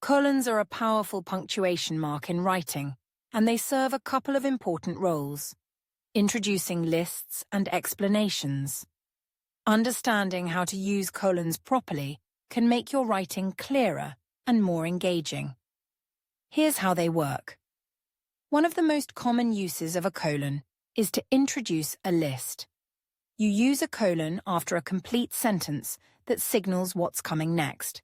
Colons are a powerful punctuation mark in writing, and they serve a couple of important roles: introducing lists and explanations. Understanding how to use colons properly can make your writing clearer and more engaging. Here's how they work. One of the most common uses of a colon is to introduce a list. You use a colon after a complete sentence that signals what's coming next.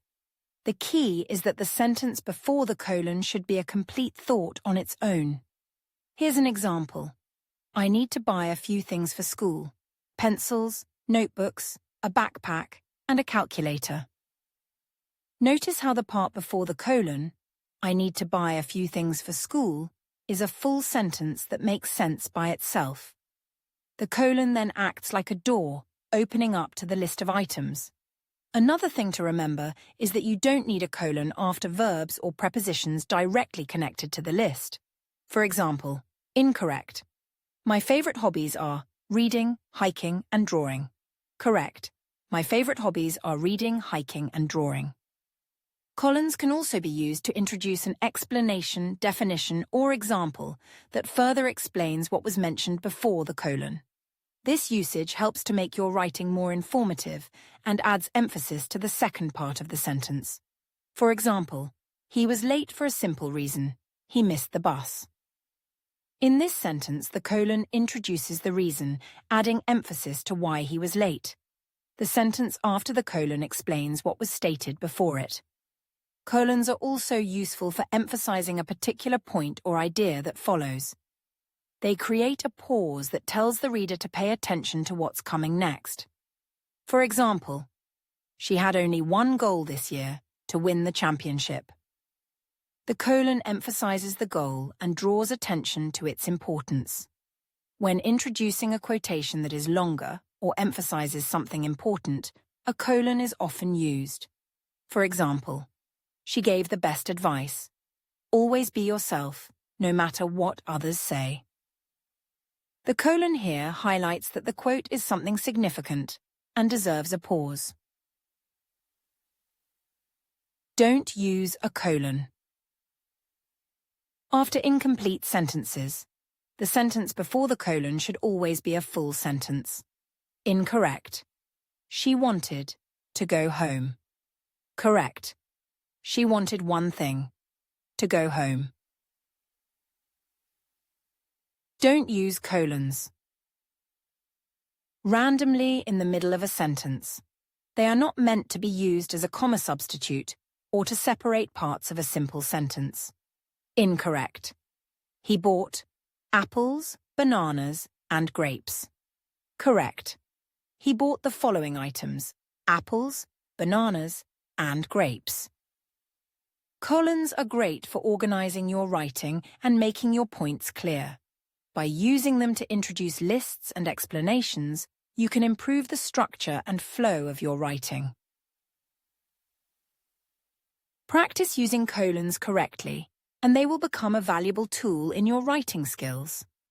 The key is that the sentence before the colon should be a complete thought on its own. Here's an example. I need to buy a few things for school: pencils, notebooks, a backpack, and a calculator. Notice how the part before the colon, I need to buy a few things for school, is a full sentence that makes sense by itself. The colon then acts like a door, opening up to the list of items. Another thing to remember is that you don't need a colon after verbs or prepositions directly connected to the list. For example, incorrect. My favorite hobbies are reading, hiking, and drawing. Correct. My favorite hobbies are reading, hiking, and drawing. Colons can also be used to introduce an explanation, definition, or example that further explains what was mentioned before the colon. This usage helps to make your writing more informative and adds emphasis to the second part of the sentence. For example, he was late for a simple reason: he missed the bus. In this sentence, the colon introduces the reason, adding emphasis to why he was late. The sentence after the colon explains what was stated before it. Colons are also useful for emphasizing a particular point or idea that follows. They create a pause that tells the reader to pay attention to what's coming next. For example, she had only one goal this year: to win the championship. The colon emphasizes the goal and draws attention to its importance. When introducing a quotation that is longer or emphasizes something important, a colon is often used. For example, she gave the best advice: always be yourself, no matter what others say. The colon here highlights that the quote is something significant and deserves a pause. Don't use a colon. After incomplete sentences, the sentence before the colon should always be a full sentence. Incorrect. She wanted to go home. Correct. She wanted one thing: to go home. Don't use colons. Randomly in the middle of a sentence. They are not meant to be used as a comma substitute or to separate parts of a simple sentence. Incorrect. He bought apples, bananas, and grapes. Correct. He bought the following items: apples, bananas, and grapes. Colons are great for organizing your writing and making your points clear. By using them to introduce lists and explanations, you can improve the structure and flow of your writing. Practice using colons correctly, and they will become a valuable tool in your writing skills.